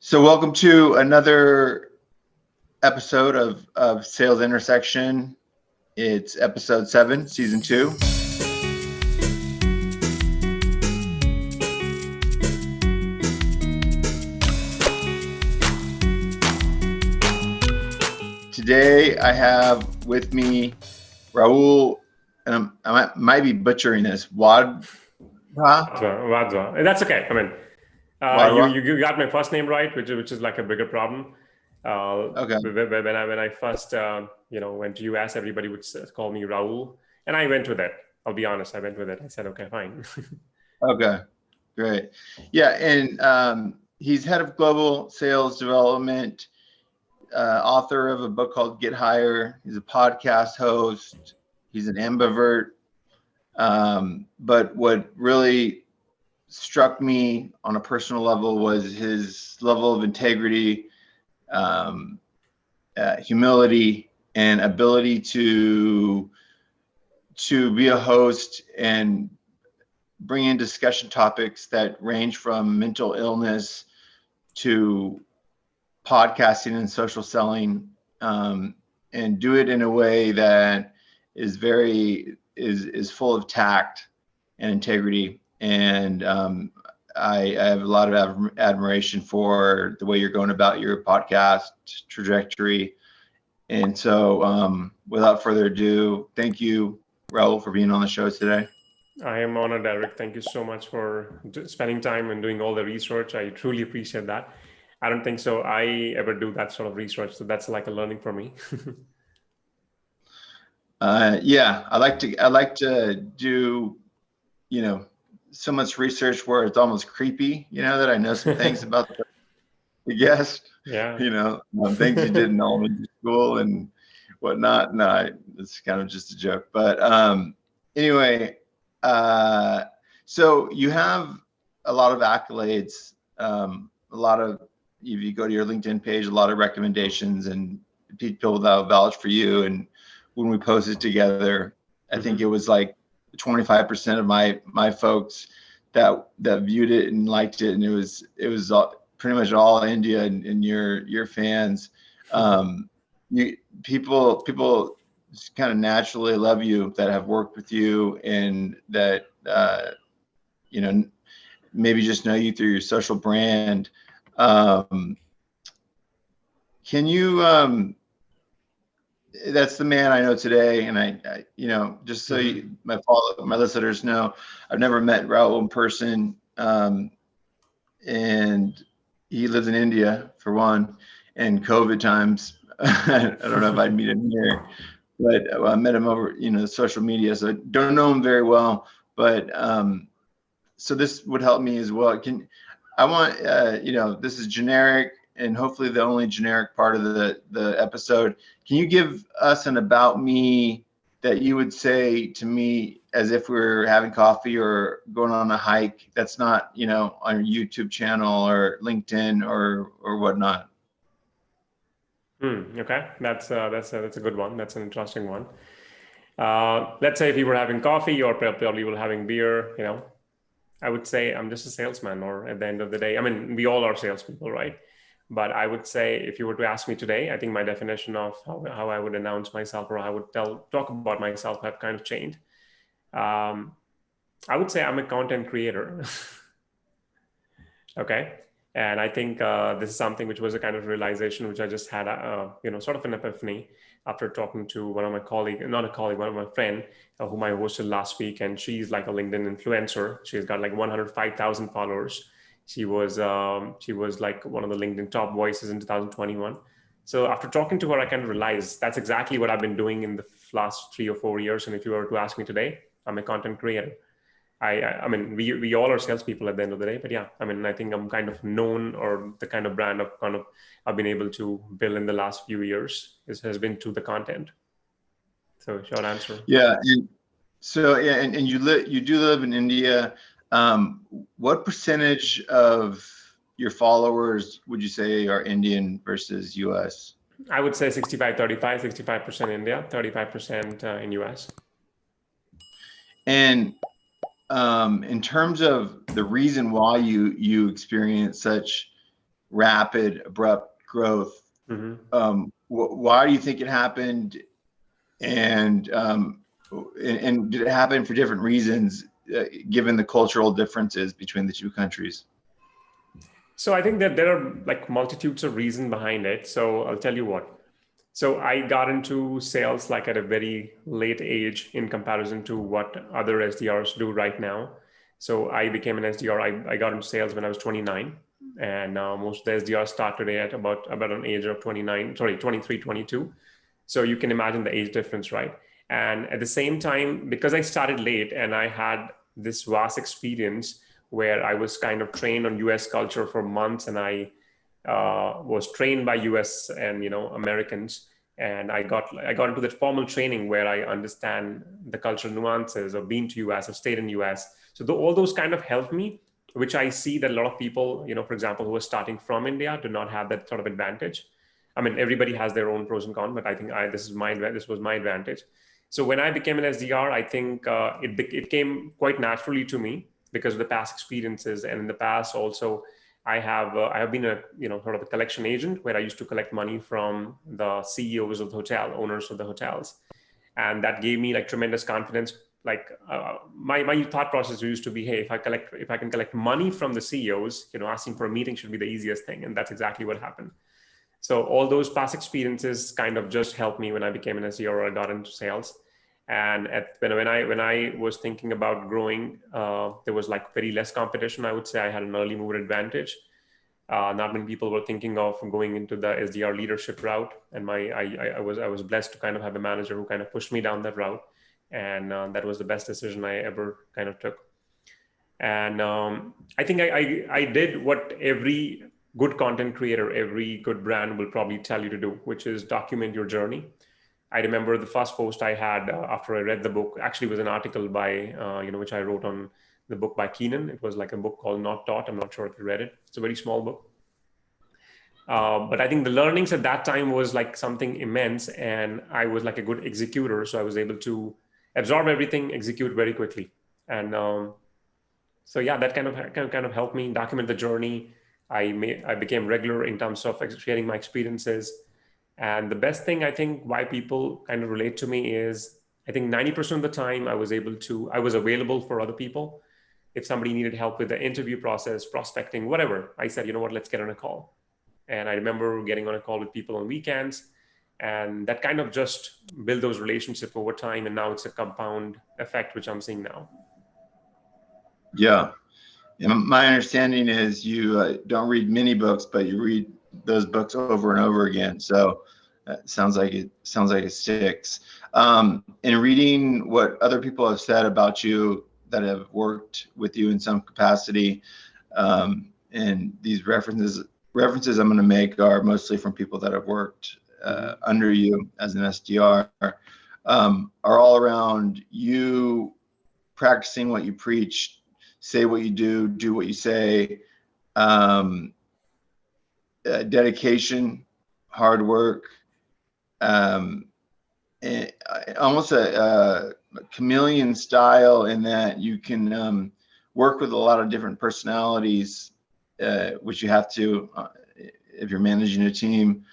So welcome to another episode of Sales Intersection. It's episode 7, season 2. Today I have with me Raul, and I might be butchering this, Wadhwa. Wadhwa. That's okay. I mean, you got my first name right, which is like a bigger problem. Okay. When I first went to US, everybody would call me Raul, and I went with it. I'll be honest, I went with it. I said, okay, fine. Okay, great. Yeah, and he's head of global sales development, author of a book called Get Higher. He's a podcast host. He's an ambivert. But what really struck me on a personal level was his level of integrity, humility, and ability to be a host and bring in discussion topics that range from mental illness to podcasting and social selling, and do it in a way that is full of tact and integrity. And I have a lot of admiration for the way you're going about your podcast trajectory. And so without further ado, thank you, Raul, for being on the show today. I am honored, Eric. Thank you so much for spending time and doing all the research. I truly appreciate that. I don't think so I ever do that sort of research. So that's like a learning for me. Yeah, I like to do, so much research where it's almost creepy, that I know some things about the guest, yeah, things you did in elementary school and whatnot. No, it's kind of just a joke, but anyway, so you have a lot of accolades, if you go to your LinkedIn page, a lot of recommendations and people that vouch for you. And when we posted together, I think it was like 25% of my folks that viewed it and liked it, and it was pretty much all India and your fans. People just kind of naturally love you that have worked with you and that maybe just know you through your social brand. Can you? That's the man I know today, and I just so my listeners know, I've never met Raul in person, and he lives in India for one, and COVID times. I don't know if I'd meet him here, but I met him over social media, so I don't know him very well, but so this would help me as well. This is generic, and hopefully the only generic part of the episode. Can you give us an about me that you would say to me as if we were having coffee or going on a hike that's not, on your YouTube channel or LinkedIn or whatnot? Okay, that's a good one. That's an interesting one. Let's say if we were having coffee or probably we were having beer, I would say I'm just a salesman, or at the end of the day, I mean, we all are salespeople, right? But I would say if you were to ask me today, I think my definition of how I would announce myself or how I would talk about myself have kind of changed. I would say I'm a content creator. Okay. And I think this is something which was a kind of realization which I just had, sort of an epiphany after talking to one of my one of my friend whom I hosted last week. And she's like a LinkedIn influencer. She's got like 105,000 followers. She was like one of the LinkedIn top voices in 2021. So after talking to her, I kind of realized that's exactly what I've been doing in the last 3 or 4 years. And if you were to ask me today, I'm a content creator. I mean, we all are salespeople at the end of the day, but yeah, I mean, I think I'm kind of known, or the kind of brand I've been able to build in the last few years has been to the content. So short answer. Yeah. And you do live in India. What percentage of your followers would you say are Indian versus US? I would say 65-35, 65% India, 35% in US. And in terms of the reason why you experience such rapid, abrupt growth. Why do you think it happened? And did it happen for different reasons, given the cultural differences between the two countries? So I think that there are like multitudes of reasons behind it. So I'll tell you what. So I got into sales like at a very late age in comparison to what other SDRs do right now. So I became an SDR. I got into sales when I was 29, and most of the SDRs start today at about an age of 23, 22. So you can imagine the age difference, right? And at the same time, because I started late and I had this vast experience where I was kind of trained on US culture for months, and I was trained by US and Americans, and I got into that formal training where I understand the cultural nuances of being to US, of stayed in US. So all those kind of helped me, which I see that a lot of people, for example, who are starting from India do not have that sort of advantage. I mean, everybody has their own pros and cons, but I think this was my advantage. So when I became an SDR, I think it came quite naturally to me because of the past experiences, and in the past also, I have been a sort of a collection agent where I used to collect money from the CEOs of the hotel, owners of the hotels, and that gave me like tremendous confidence. Like my thought process used to be, hey, if I can collect money from the CEOs, asking for a meeting should be the easiest thing, and that's exactly what happened. So all those past experiences kind of just helped me when I became an SDR or I got into sales. And when I was thinking about growing, there was like very less competition. I would say I had an early mover advantage. Not many people were thinking of going into the SDR leadership route, and I was blessed to kind of have a manager who kind of pushed me down that route, and that was the best decision I ever kind of took. And I think I did what every good content creator, every good brand will probably tell you to do, which is document your journey. I remember the first post I had after I read the book actually was an article by, which I wrote on the book by Keenan. It was like a book called Not Taught. I'm not sure if you read it. It's a very small book. But I think the learnings at that time was like something immense, and I was like a good executor. So I was able to absorb everything, execute very quickly. And so yeah, that kind of helped me document the journey. I became regular in terms of sharing my experiences. And the best thing I think why people kind of relate to me is I think 90% of the time I was available for other people. If somebody needed help with the interview process, prospecting, whatever, I said, you know what, let's get on a call. And I remember getting on a call with people on weekends, and that kind of just build those relationships over time. And now it's a compound effect, which I'm seeing now. Yeah. And my understanding is you don't read many books, but you read those books over and over again. So it sounds like it sticks. In reading what other people have said about you that have worked with you in some capacity, and these references I'm going to make are mostly from people that have worked under you as an SDR, are all around you practicing what you preach, say what you do what you say, dedication, hard work, almost a chameleon style in that you can work with a lot of different personalities, which you have to if you're managing a team.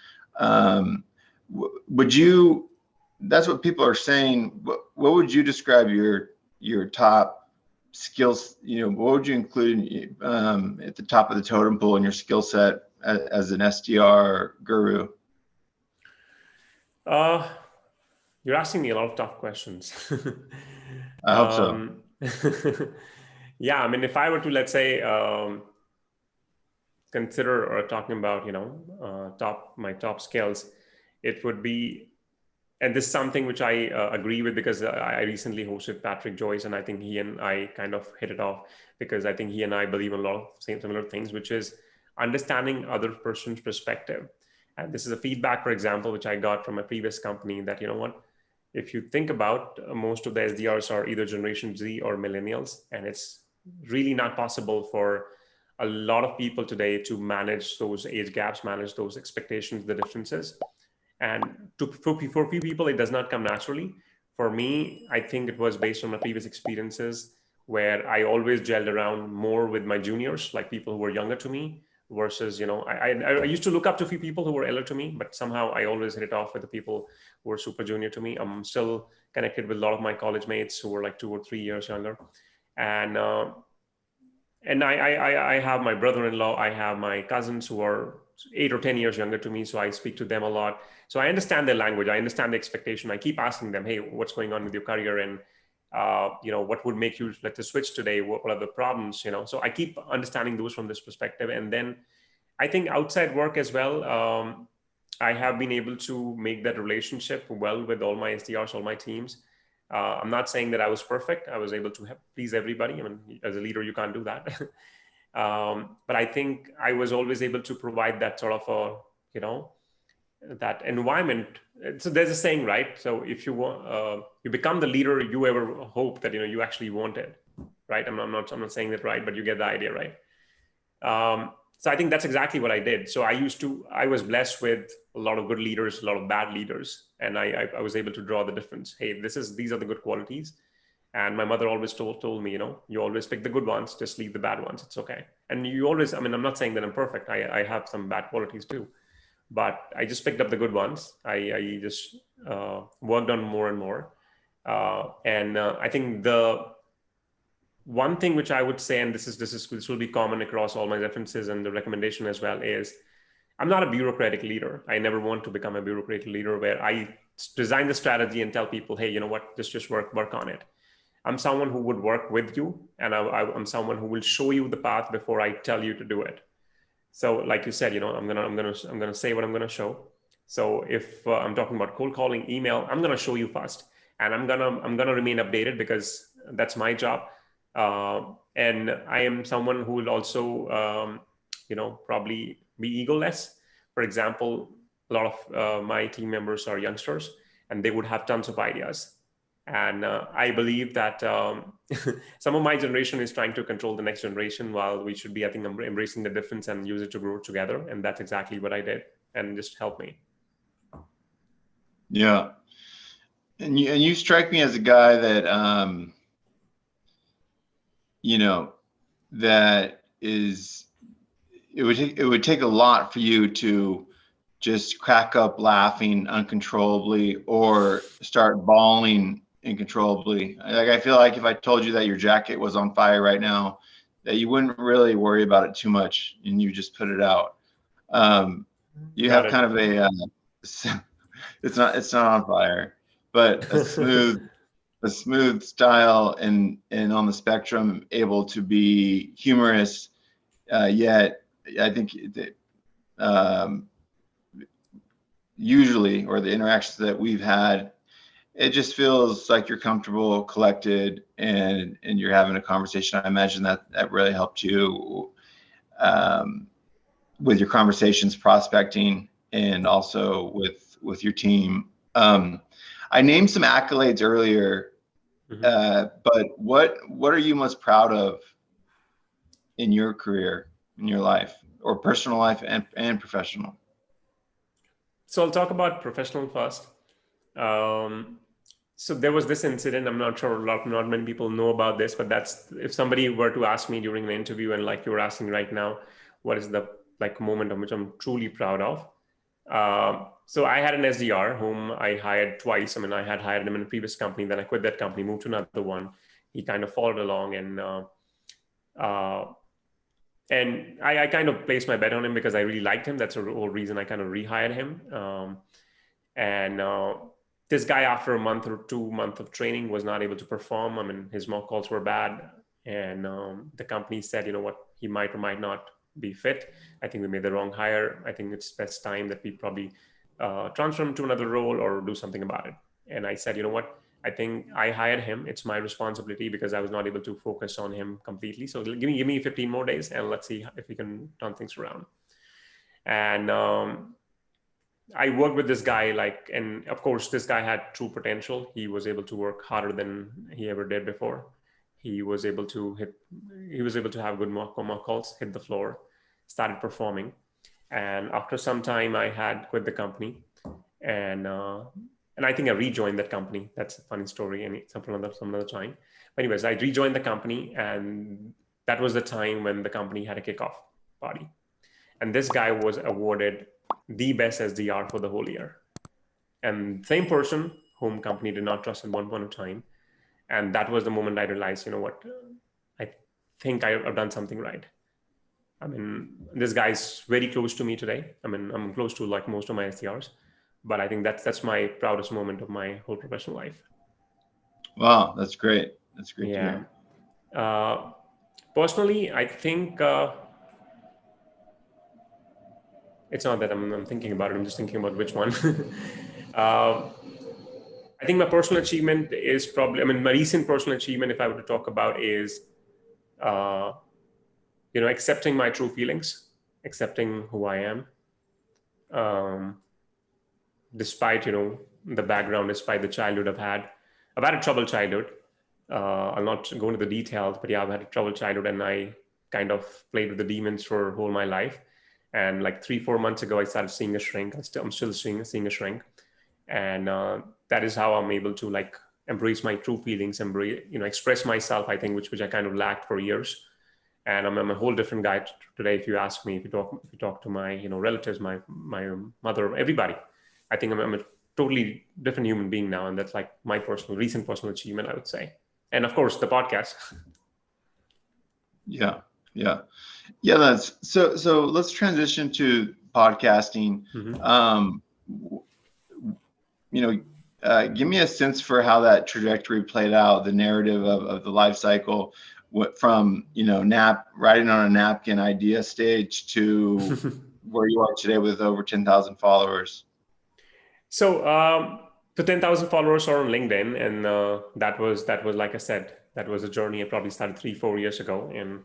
That's what people are saying. What would you describe your top skills? What would you include at the top of the totem pole in your skill set as an SDR guru? You're asking me a lot of tough questions. I hope so. Yeah, I mean, if I were to, let's say, consider or talking about, my top skills, it would be, and this is something which I agree with because I recently hosted Patrick Joyce, and I think he and I kind of hit it off because I think he and I believe in a lot of similar things, which is understanding other person's perspective. And this is a feedback, for example, which I got from a previous company that, if you think about most of the SDRs are either Generation Z or millennials, and it's really not possible for a lot of people today to manage those age gaps, manage those expectations, the differences. And for few people, it does not come naturally. For me, I think it was based on my previous experiences where I always gelled around more with my juniors, like people who were younger to me, versus, I used to look up to a few people who were elder to me, but somehow I always hit it off with the people who were super junior to me. I'm still connected with a lot of my college mates who were like 2 or 3 years younger. And I have my brother-in-law, I have my cousins who are 8 or 10 years younger to me. So I speak to them a lot. So I understand their language. I understand the expectation. I keep asking them, hey, what's going on with your career? And, what would make you like to switch today? What are the problems? So I keep understanding those from this perspective. And then I think outside work as well, I have been able to make that relationship well with all my SDRs, all my teams. I'm not saying that I was perfect. I was able to please everybody. I mean, as a leader, you can't do that. But I think I was always able to provide that sort of that environment. So there's a saying, right? So if you want, you become the leader you ever hope that you actually wanted, right? I'm not saying that right, but you get the idea, right? So I think that's exactly what I did. So I was blessed with a lot of good leaders, a lot of bad leaders, and I was able to draw the difference. Hey, these are the good qualities. And my mother always told me, you always pick the good ones, just leave the bad ones. It's okay. And you always, I mean, I'm not saying that I'm perfect. I have some bad qualities too, but I just picked up the good ones. I just worked on more and more. And I think the one thing which I would say, and this will be common across all my references and the recommendation as well, is I'm not a bureaucratic leader. I never want to become a bureaucratic leader where I design the strategy and tell people, hey, you know what, just work on it. I'm someone who would work with you, and I'm someone who will show you the path before I tell you to do it. So, like you said, I'm gonna say what I'm gonna show. So if I'm talking about cold calling, email, I'm gonna show you first, and I'm gonna remain updated because that's my job. And I am someone who will also, probably be egoless. For example, a lot of my team members are youngsters, and they would have tons of ideas. And I believe that some of my generation is trying to control the next generation, while we should be, I think, embracing the difference and use it to grow together. And that's exactly what I did, and just help me. Yeah. And you strike me as a guy that, that is, it would take a lot for you to just crack up laughing uncontrollably or start bawling uncontrollably. Like, I feel like if I told you that your jacket was on fire right now, that you wouldn't really worry about it too much and you just put it out. You have kind of a, it's not on fire, but a smooth style and on the spectrum, able to be humorous, yet I think that, usually, or the interactions that we've had, it just feels like you're comfortable, collected, and you're having a conversation. I imagine that really helped you with your conversations, prospecting, and also with your team. I named some accolades earlier, but what are you most proud of in your career, in your life, or personal life and professional? So I'll talk about professional first. So there was this incident. I'm not sure not many people know about this, but that's, if somebody were to ask me during the interview, and like you're asking right now, what is the moment of which I'm truly proud of? So I had an SDR whom I hired twice. I mean, I had hired him in a previous company, then I quit that company, moved to another one. He kind of followed along, and I kind of placed my bet on him because I really liked him. That's the whole reason I kind of rehired him. This guy, after a month or 2 months of training, was not able to perform. I mean, his mock calls were bad. And the company said, you know what, he might or might not be fit. I think we made the wrong hire. I think it's best time that we probably transfer him to another role or do something about it. And I said, you know what, I think I hired him. It's my responsibility because I was not able to focus on him completely. So give me 15 more days and let's see if we can turn things around. And I worked with this guy, and of course, this guy had true potential. He was able to work harder than he ever did before. He was able to have good mock calls, hit the floor, started performing. And after some time, I had quit the company, and I think I rejoined that company. That's a funny story, and some another time. But anyways, I rejoined the company, and that was the time when the company had a kickoff party. And this guy was awarded the best SDR for the whole year. And same person whom company did not trust at one point of time. And that was the moment I realized, you know what, I think I've done something right. I mean, this guy's very close to me today. I mean, I'm close to like most of my SDRs, but I think that's my proudest moment of my whole professional life. Wow, that's great. That's great to Yeah. hear. Personally, I think it's not that I'm thinking about it. I'm just thinking about which one. I think my personal achievement is probably, I mean, my recent personal achievement, if I were to talk about, is, accepting my true feelings, accepting who I am, despite, the background, despite the childhood I've had. I've had a troubled childhood. I'll not go into the details, but yeah, I've had a troubled childhood, and I kind of played with the demons for whole my life. And like 3-4 months ago, I started seeing a shrink. I'm still seeing a shrink. And that is how I'm able to like embrace my true feelings, express myself, I think, which I kind of lacked for years. And I'm a whole different guy today. If you ask me, if you talk to my relatives, my mother, everybody, I think I'm a totally different human being now, and that's like my recent personal achievement, I would say. And of course, the podcast. Yeah. That's so. Let's transition to podcasting. Mm-hmm. Give me a sense for how that trajectory played out, the narrative of the life cycle, from writing on a napkin idea stage to where you are today with over 10,000 followers. So the 10,000 followers are on LinkedIn, and that was like I said, that was a journey I probably started 3-4 years ago. And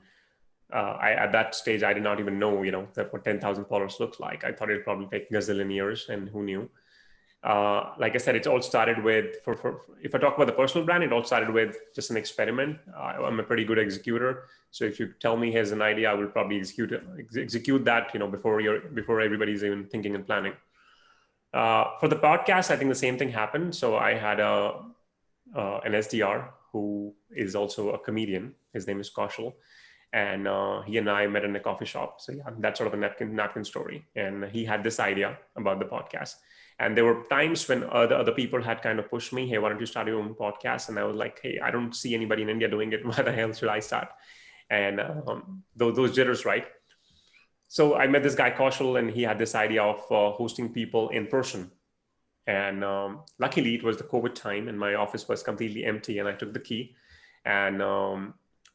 at that stage, I did not even know, that what 10,000 followers looks like. I thought it'd probably take gazillion years, and who knew? Like I said, it all started with, if I talk about the personal brand, it all started with just an experiment. I'm a pretty good executor. So if you tell me here's an idea, I will probably execute that, before everybody's even thinking and planning. For the podcast, I think the same thing happened. So I had an SDR who is also a comedian. His name is Kaushal. And he and I met in a coffee shop. So yeah, that's sort of a napkin story. And he had this idea about the podcast. And there were times when other people had kind of pushed me, hey, why don't you start your own podcast? And I was like, hey, I don't see anybody in India doing it. Why the hell should I start? And those jitters, right? So I met this guy, Kaushal, and he had this idea of hosting people in person. And luckily, it was the COVID time, and my office was completely empty, and I took the key. And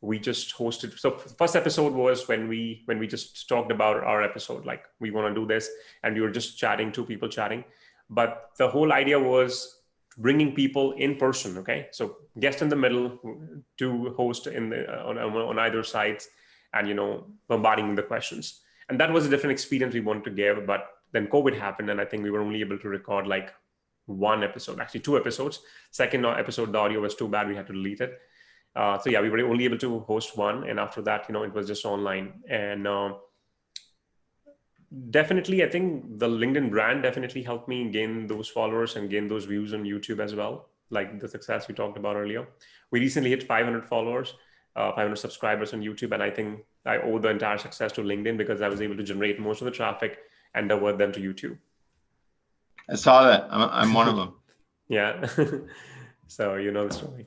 we just hosted. So first episode was when we just talked about our episode, like we want to do this, and we were just chatting, two people chatting. But the whole idea was bringing people in person. Okay, so guest in the middle, to host on either sides, and bombarding the questions. And that was a different experience we wanted to give. But then COVID happened, and I think we were only able to record like one episode, actually 2 episodes. Second episode, the audio was too bad, we had to delete it. So yeah, we were only able to host one, and after that, it was just online. And definitely, I think the LinkedIn brand definitely helped me gain those followers and gain those views on YouTube as well, like the success we talked about earlier. We recently hit 500 followers, 500 subscribers on YouTube, and I think I owe the entire success to LinkedIn, because I was able to generate most of the traffic and divert them to YouTube. I saw that. I'm one of them. Yeah. So you know the story.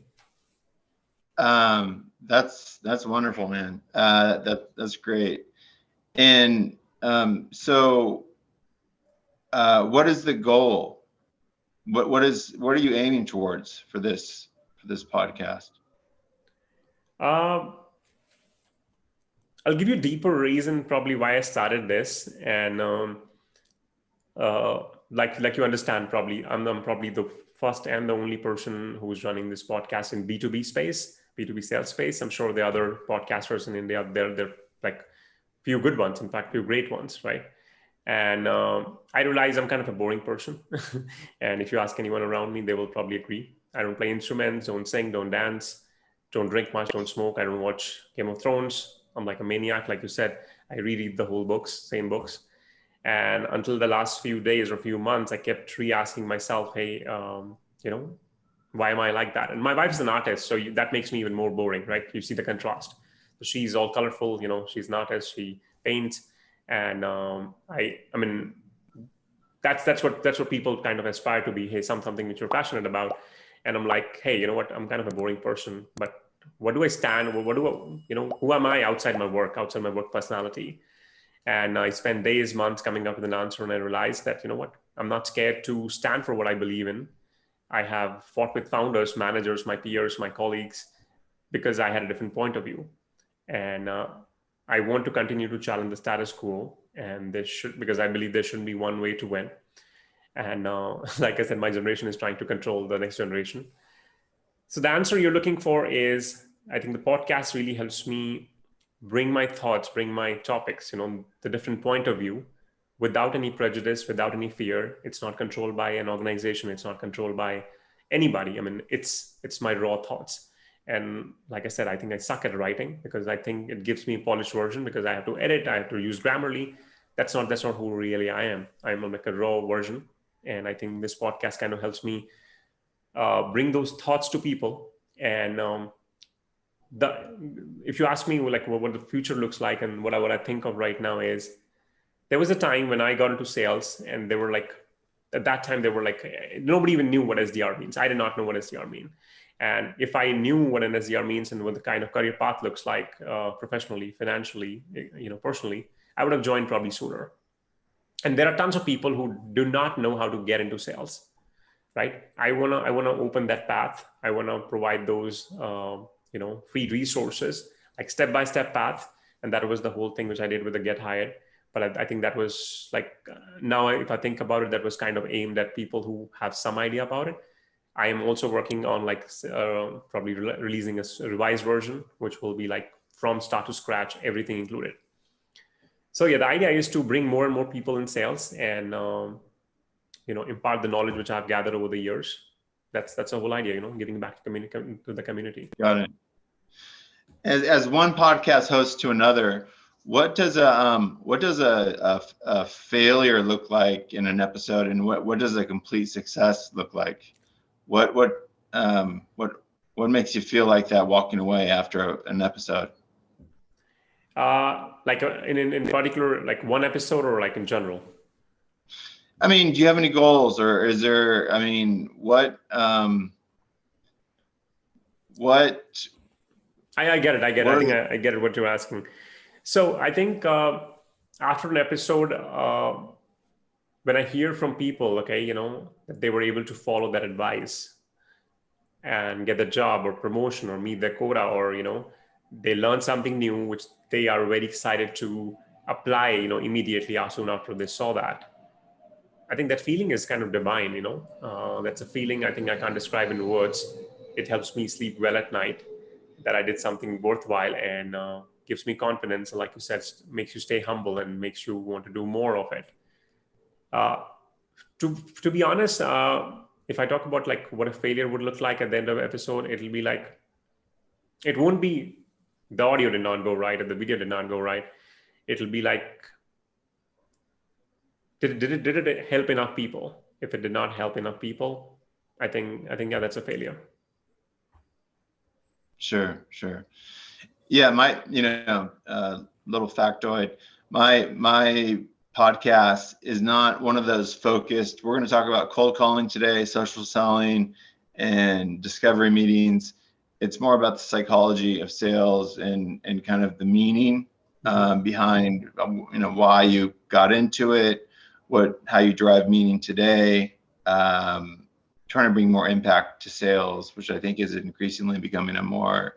That's wonderful, man. That's great. And so what is the goal? What are you aiming towards for this podcast? I'll give you a deeper reason probably why I started this. And like you understand, probably I'm probably the first and the only person who's running this podcast in B2B space, B2B sales space. I'm sure there are other podcasters in India. They're like few good ones, in fact, few great ones, right? And I realize I'm kind of a boring person. And if you ask anyone around me, they will probably agree. I don't play instruments, don't sing, don't dance, don't drink much, don't smoke. I don't watch Game of Thrones. I'm like a maniac, like you said. I reread the whole books, same books. And until the last few days or few months, I kept re-asking myself, hey, why am I like that? And my wife's an artist, so that makes me even more boring, right? You see the contrast. So she's all colorful, she's an artist, she paints. And I mean, that's what people kind of aspire to be. Hey, something which you're passionate about. And I'm like, hey, you know what? I'm kind of a boring person, but what do I stand? What do I, who am I outside my work personality? And I spent days, months coming up with an answer. And I realized that, you know what? I'm not scared to stand for what I believe in. I have fought with founders, managers, my peers, my colleagues, because I had a different point of view. And I want to continue to challenge the status quo. And because I believe there shouldn't be one way to win. And like I said, my generation is trying to control the next generation. So the answer you're looking for is, I think the podcast really helps me bring my thoughts, bring my topics, the different point of view without any prejudice, without any fear. It's not controlled by an organization. It's not controlled by anybody. I mean, it's my raw thoughts. And like I said, I think I suck at writing because I think it gives me a polished version because I have to edit, I have to use Grammarly. That's not who really I am. I'm like a raw version. And I think this podcast kind of helps me bring those thoughts to people. And if you ask me like what the future looks like and what I think of right now is, there was a time when I got into sales and they were like, at that time they were like, nobody even knew what SDR means. I did not know what SDR mean. And if I knew what an SDR means and what the kind of career path looks like professionally, financially, personally, I would have joined probably sooner. And there are tons of people who do not know how to get into sales, right? I wanna open that path. I wanna provide those free resources, like step-by-step path. And that was the whole thing which I did with the Get Hired. But I think that was like, now if I think about it, that was kind of aimed at people who have some idea about it. I am also working on like probably releasing a revised version, which will be like from start to scratch, everything included. So yeah, the idea is to bring more and more people in sales and impart the knowledge which I've gathered over the years. That's the whole idea, giving back to the community. Got it. As one podcast host to another, what does a failure look like in an episode, and what does a complete success look like? What makes you feel like that walking away after an episode? Like in particular, like one episode or like in general? I mean, do you have any goals, or is there? I mean, what? I get it. I think I get it. What you're asking. So I think after an episode, when I hear from people, that they were able to follow that advice and get the job or promotion or meet their quota, or they learn something new which they are very excited to apply immediately as soon after they saw that, I think that feeling is kind of divine. That's a feeling I think I can't describe in words. It helps me sleep well at night, that I did something worthwhile, and gives me confidence, and like you said, makes you stay humble and makes you want to do more of it. To be honest, if I talk about like what a failure would look like at the end of the episode, it'll be like, it won't be the audio did not go right or the video did not go right. It'll be like, did it help enough people? If it did not help enough people, I think yeah, that's a failure. Sure. Yeah, my little factoid. My podcast is not one of those focused. We're going to talk about cold calling today, social selling, and discovery meetings. It's more about the psychology of sales and kind of the meaning behind why you got into it, how you drive meaning today. Trying to bring more impact to sales, which I think is increasingly becoming a more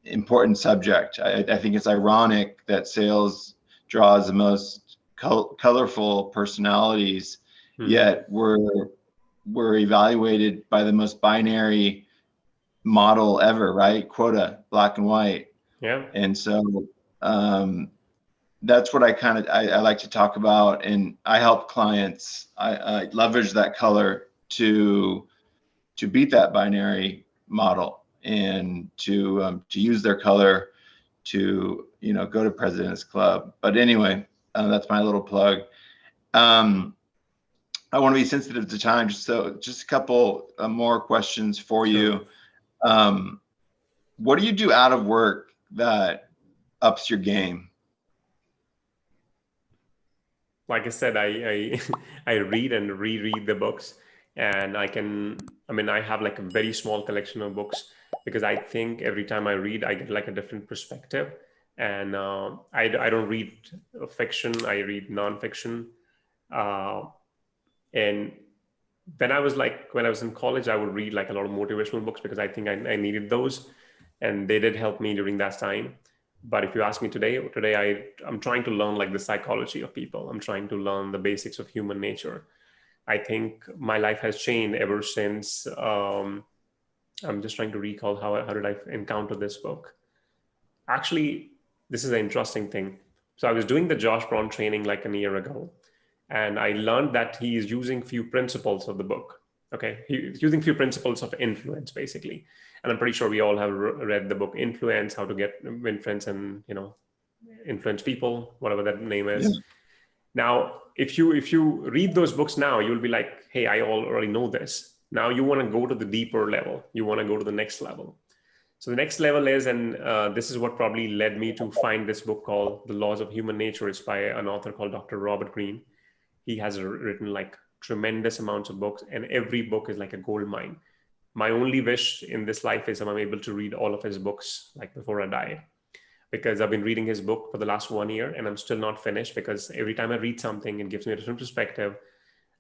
important subject. I think it's ironic that sales draws the most colorful personalities, yet we're evaluated by the most binary model ever, right? Quota, black and white. Yeah. And so that's what I like to talk about, and I help clients. I leverage that color to beat that binary model and to use their color to go to President's Club. But anyway, that's my little plug. I want to be sensitive to time, just a couple more questions for you. What do you do out of work that ups your game? like I said, I I read and reread the books, and I have like a very small collection of books because I think every time I read, I get like a different perspective. And I don't read fiction, I read nonfiction. Uh, and when I was in college, I would read like a lot of motivational books because I think I needed those, and they did help me during that time. But if you ask me today I'm trying to learn like the psychology of people. I'm trying to learn the basics of human nature. I think my life has changed ever since. I'm just trying to recall how did I encounter this book. Actually, this is an interesting thing. So I was doing the Josh Braun training like a year ago, and I learned that he is using few principles of the book. Okay, he's using few principles of influence basically, and I'm pretty sure we all have read the book Influence: How to Get Win Friends and influence people, whatever that name is. Yeah. Now, if you read those books now, you'll be like, hey, I already know this. Now you want to go to the deeper level. You want to go to the next level. So the next level is, and this is what probably led me to find this book called The Laws of Human Nature. It's by an author called Dr. Robert Greene. He has written like tremendous amounts of books, and every book is like a gold mine. My only wish in this life is I'm able to read all of his books like before I die, because I've been reading his book for the last 1 year and I'm still not finished, because every time I read something, it gives me a different perspective.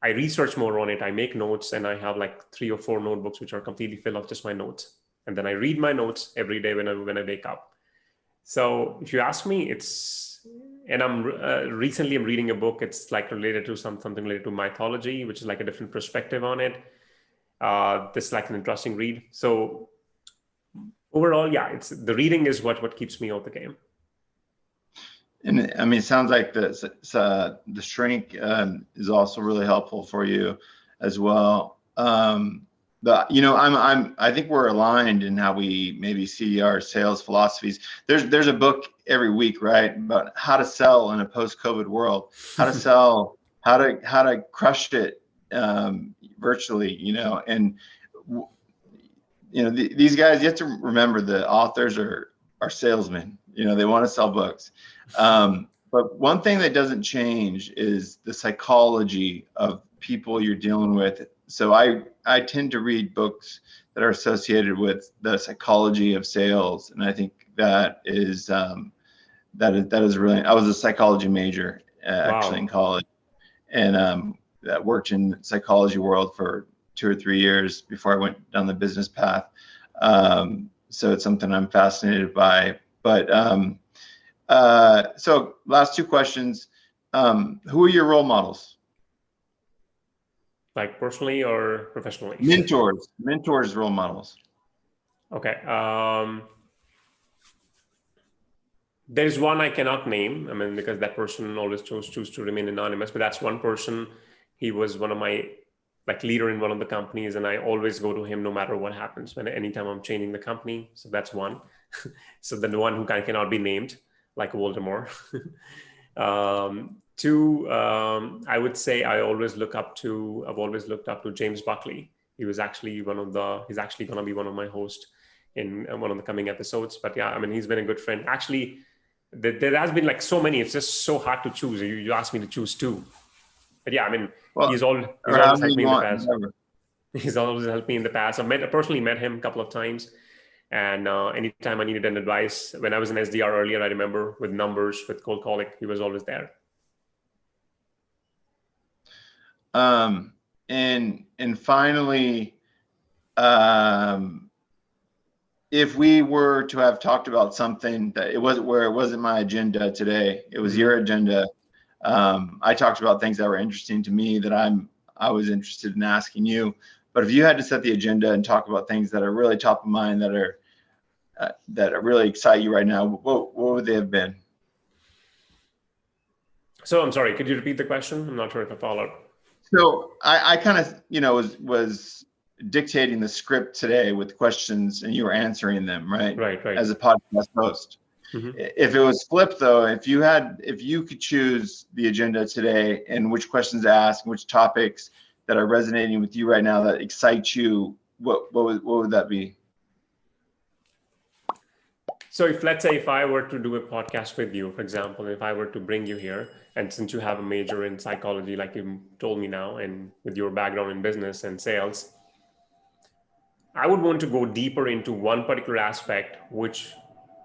I research more on it, I make notes, and I have like 3 or 4 notebooks which are completely filled of just my notes. And then I read my notes every day when I wake up. So if you ask me, and I'm recently I'm reading a book. It's like related to something related to mythology, which is like a different perspective on it. This is like an interesting read. So overall, yeah, it's the reading is what keeps me out the game. And I mean, it sounds like the shrink is also really helpful for you as well. I think we're aligned in how we maybe see our sales philosophies. There's a book every week, right, about how to sell in a post-COVID world, how to sell, how to crush it virtually, and these guys, you have to remember the authors are salesmen. They want to sell books. But one thing that doesn't change is the psychology of people you're dealing with. So I tend to read books that are associated with the psychology of sales, and I think that is really. I was a psychology major actually in college, and that worked in the psychology world for 2 or 3 years before I went down the business path. So it's something I'm fascinated by. But so last 2 questions. Who are your role models? Like personally or professionally? Mentors, role models. Okay. There's one I cannot name. I mean, because that person always choose to remain anonymous. But that's one person. He was one of my leader in one of the companies, and I always go to him no matter what happens. Anytime I'm changing the company. So that's one. So the one who cannot be named, like Voldemort. 2, I would say I've always looked up to James Buckley. He's actually going to be one of my hosts in one of the coming episodes. But yeah, I mean, he's been a good friend. Actually, there has been so many, it's just so hard to choose. You asked me to choose 2. But yeah, I mean, he's always helped me in the past. He's always helped me in the past. I've personally met him a couple of times. And anytime I needed an advice, when I was an SDR earlier, I remember with numbers, with cold calling, he was always there. And finally, if we were to have talked about something that it wasn't my agenda today, it was your agenda. I talked about things that were interesting to me that I was interested in asking you. But if you had to set the agenda and talk about things that are really top of mind, that are really excite you right now, what would they have been? So I'm sorry, could you repeat the question? I'm not sure if I followed. So I kind of, was dictating the script today with questions, and you were answering them, right? Right. As a podcast host. Mm-hmm. If it was flipped, though, if you could choose the agenda today and which questions to ask, which topics that are resonating with you right now that excite you, what would that be? So if, let's say, if I were to do a podcast with you, for example, if I were to bring you here, and since you have a major in psychology, like you told me now, and with your background in business and sales, I would want to go deeper into one particular aspect which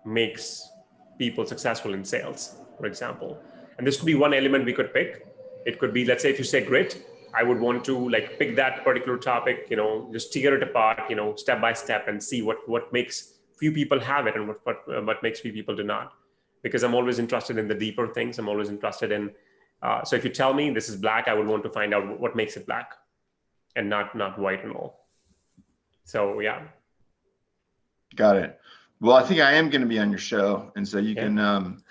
makes people successful in sales, for example. And this could be one element we could pick. It could be, let's say, if you say grit, I would want to like pick that particular topic, just tear it apart, step by step, and see what makes few people have it and what makes few people do not. Because I'm always interested in the deeper things. I'm always interested in. So if you tell me this is black, I would want to find out what makes it black, and not white and all. So yeah. Got it. Well, I think I am going to be on your show, and so you can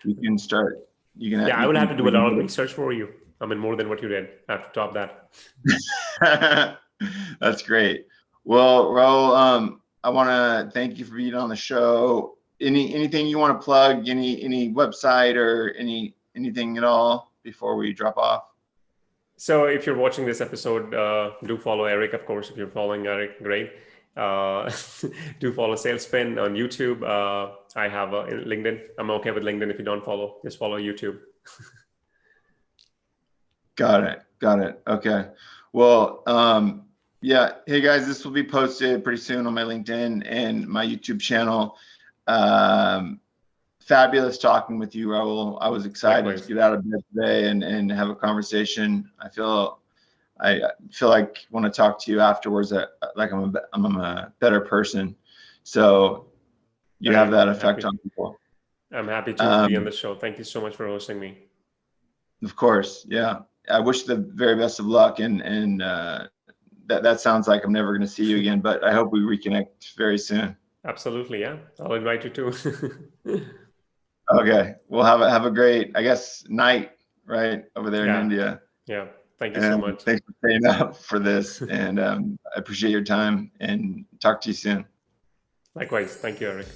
you can start. You can. Yeah, I will have to do a lot of research for you. I mean, more than what you did. I have to top that. That's great. Well, Raul, I want to thank you for being on the show. Anything you want to plug? Any website or anything at all before we drop off? So if you're watching this episode, do follow Eric, of course. If you're following Eric, great. Do follow SalesPin on YouTube. I have a LinkedIn. I'm okay with LinkedIn. If you don't follow, just follow YouTube. Got it. Okay. Well, yeah. Hey guys, this will be posted pretty soon on my LinkedIn and my YouTube channel. Fabulous talking with you, Raul. I was excited to get out of bed today and have a conversation. I feel like I want to talk to you afterwards. Like I'm a better person. So you have that effect on people. I'm happy to be on the show. Thank you so much for hosting me. Of course. Yeah. I wish the very best of luck, and that sounds like I'm never going to see you again, but I hope we reconnect very soon. Absolutely. Yeah. I'll invite you too. Okay. Well, have a great, I guess, night right over there in India. Yeah. Thank you so much. Thanks for staying up for this. And I appreciate your time, and talk to you soon. Likewise. Thank you, Eric.